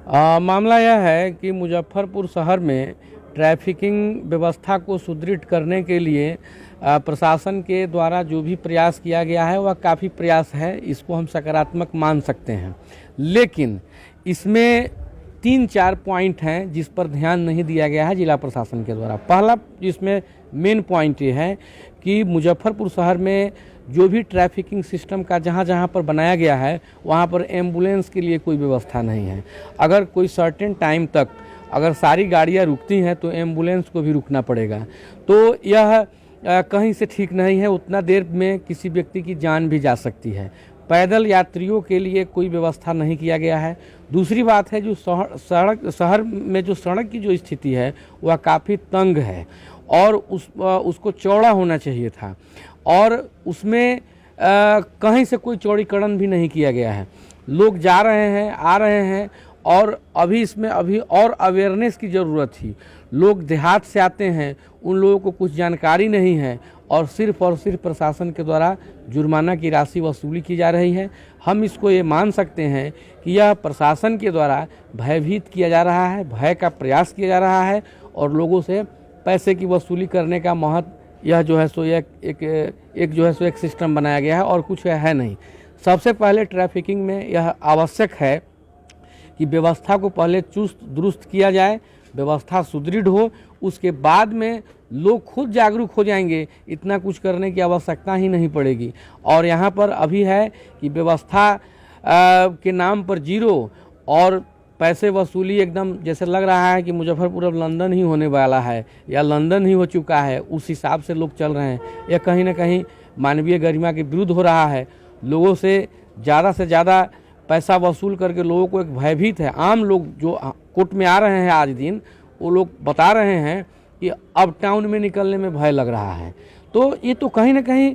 मामला यह है कि मुजफ्फरपुर शहर में ट्रैफिकिंग व्यवस्था को सुदृढ़ करने के लिए प्रशासन के द्वारा जो भी प्रयास किया गया है वह काफ़ी प्रयास है, इसको हम सकारात्मक मान सकते हैं। लेकिन इसमें 3-4 पॉइंट हैं जिस पर ध्यान नहीं दिया गया है जिला प्रशासन के द्वारा। पहला जिसमें मेन पॉइंट ये है कि मुजफ्फरपुर शहर में जो भी ट्रैफिकिंग सिस्टम का जहाँ जहाँ पर बनाया गया है वहाँ पर एम्बुलेंस के लिए कोई व्यवस्था नहीं है। अगर कोई सर्टेन टाइम तक अगर सारी गाड़ियाँ रुकती हैं तो एम्बुलेंस को भी रुकना पड़ेगा, तो यह कहीं से ठीक नहीं है। उतना देर में किसी व्यक्ति की जान भी जा सकती है। पैदल यात्रियों के लिए कोई व्यवस्था नहीं किया गया है। दूसरी बात है जो शहर में जो सड़क की जो स्थिति है वह काफ़ी तंग है और उसको चौड़ा होना चाहिए था और उसमें कहीं से कोई चौड़ीकरण भी नहीं किया गया है। लोग जा रहे हैं, आ रहे हैं और अभी और अवेयरनेस की ज़रूरत थी। लोग देहात से आते हैं, उन लोगों को कुछ जानकारी नहीं है और सिर्फ प्रशासन के द्वारा जुर्माना की राशि वसूली की जा रही है। हम इसको ये मान सकते हैं कि यह प्रशासन के द्वारा भयभीत किया जा रहा है, भय का प्रयास किया जा रहा है और लोगों से पैसे की वसूली करने का महत्व यह जो है सो एक सिस्टम बनाया गया है और कुछ है नहीं। सबसे पहले ट्रैफिकिंग में यह आवश्यक है कि व्यवस्था को पहले चुस्त दुरुस्त किया जाए, व्यवस्था सुदृढ़ हो, उसके बाद में लोग खुद जागरूक हो जाएंगे। इतना कुछ करने की आवश्यकता ही नहीं पड़ेगी। और यहाँ पर अभी है कि व्यवस्था के नाम पर जीरो और पैसे वसूली एकदम जैसे लग रहा है कि मुजफ्फरपुर अब लंदन ही होने वाला है या लंदन ही हो चुका है, उस हिसाब से लोग चल रहे हैं। यह कहीं ना कहीं मानवीय गरिमा के विरुद्ध हो रहा है। लोगों से ज़्यादा पैसा वसूल करके लोगों को एक भयभीत है। आम लोग जो कोर्ट में आ रहे हैं आज दिन, वो लोग बता रहे हैं कि अब टाउन में निकलने में भय लग रहा है। तो ये तो कहीं ना कहीं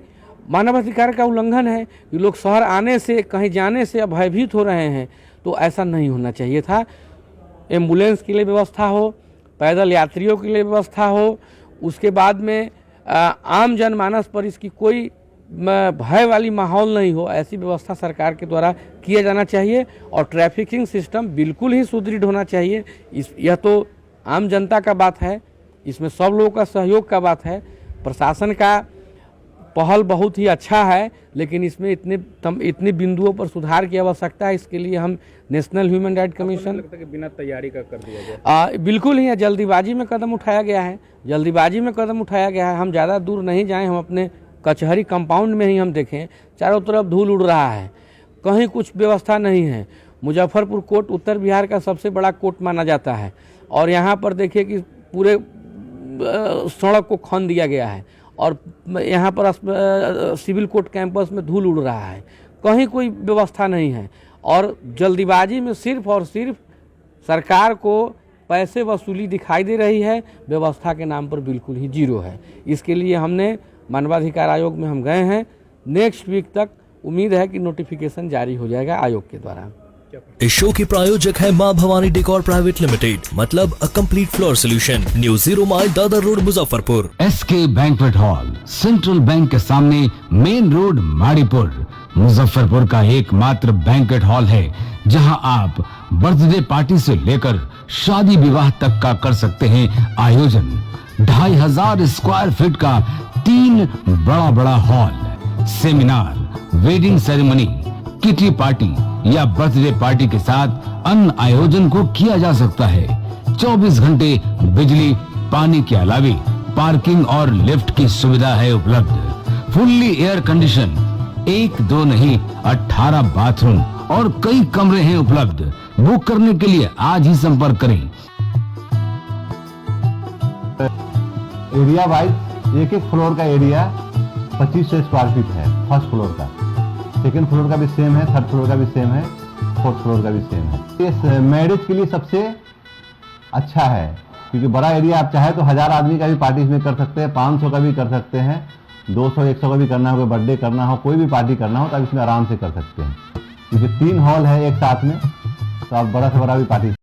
मानवाधिकार का उल्लंघन है कि लोग शहर आने से, कहीं जाने से भयभीत हो रहे हैं। तो ऐसा नहीं होना चाहिए था। एम्बुलेंस के लिए व्यवस्था हो, पैदल यात्रियों के लिए व्यवस्था हो, उसके बाद में आम जनमानस पर इसकी कोई भय वाली माहौल नहीं हो, ऐसी व्यवस्था सरकार के द्वारा किया जाना चाहिए। और ट्रैफिकिंग सिस्टम बिल्कुल ही सुदृढ़ होना चाहिए। यह तो आम जनता का बात है, इसमें सब लोगों का सहयोग का बात है। प्रशासन का पहल बहुत ही अच्छा है, लेकिन इसमें इतने बिंदुओं पर सुधार की आवश्यकता है। इसके लिए हम नेशनल ह्यूमन राइट कमीशन लगता है कि बिना तैयारी का कर दिया गया। बिल्कुल ही जल्दीबाजी में कदम उठाया गया है। हम ज़्यादा दूर नहीं जाएं, हम अपने कचहरी कंपाउंड में ही हम देखें, चारों तरफ धूल उड़ रहा है, कहीं कुछ व्यवस्था नहीं है। मुजफ्फरपुर कोर्ट उत्तर बिहार का सबसे बड़ा कोर्ट माना जाता है और यहाँ पर देखिए कि पूरे सड़क को खन दिया गया है और यहाँ पर सिविल कोर्ट कैंपस में धूल उड़ रहा है, कहीं कोई व्यवस्था नहीं है। और जल्दीबाजी में सिर्फ और सिर्फ सरकार को पैसे वसूली दिखाई दे रही है, व्यवस्था के नाम पर बिल्कुल ही जीरो है। इसके लिए हमने मानवाधिकार आयोग में हम गए हैं। नेक्स्ट वीक तक उम्मीद है कि नोटिफिकेशन जारी हो जाएगा आयोग के द्वारा। इस शो के प्रायोजक है मां भवानी डेकोर प्राइवेट लिमिटेड, मतलब a complete floor solution, new 0 mile Dadar road Muzaffarpur. SK banquet hall, central bank के सामने, मेन रोड माड़ीपुर। मुजफ्फरपुर का एकमात्र बैंक्वेट हॉल है जहां आप बर्थडे पार्टी से लेकर शादी विवाह तक का कर सकते हैं आयोजन। 2500 स्क्वायर फीट का 3 बड़ा hall, seminar, wedding ceremony, kitty party या बर्थडे पार्टी के साथ अन्य आयोजन को किया जा सकता है। 24 घंटे बिजली पानी के अलावे पार्किंग और लिफ्ट की सुविधा है उपलब्ध। फुल्ली एयर कंडीशन, 1 2 नहीं 18 बाथरूम और कई कमरे हैं उपलब्ध। बुक करने के लिए आज ही संपर्क करें। एरिया वाइज एक फ्लोर का एरिया 2500 स्क्वायर फीट है। फर्स्ट फ्लोर का, सेकेंड फ्लोर का भी सेम है, थर्ड फ्लोर का भी सेम है, फोर्थ फ्लोर का भी सेम है। ये मैरिज के लिए सबसे अच्छा है क्योंकि बड़ा एरिया, आप चाहे तो 1000 आदमी का भी पार्टी इसमें कर सकते हैं, 500 का भी कर सकते हैं, 200-100 का भी करना हो, बर्थडे करना हो, कोई भी पार्टी करना हो तो आप इसमें आराम से कर सकते हैं क्योंकि 3 हॉल है एक साथ में, तो आप बड़ा से बड़ा भी पार्टी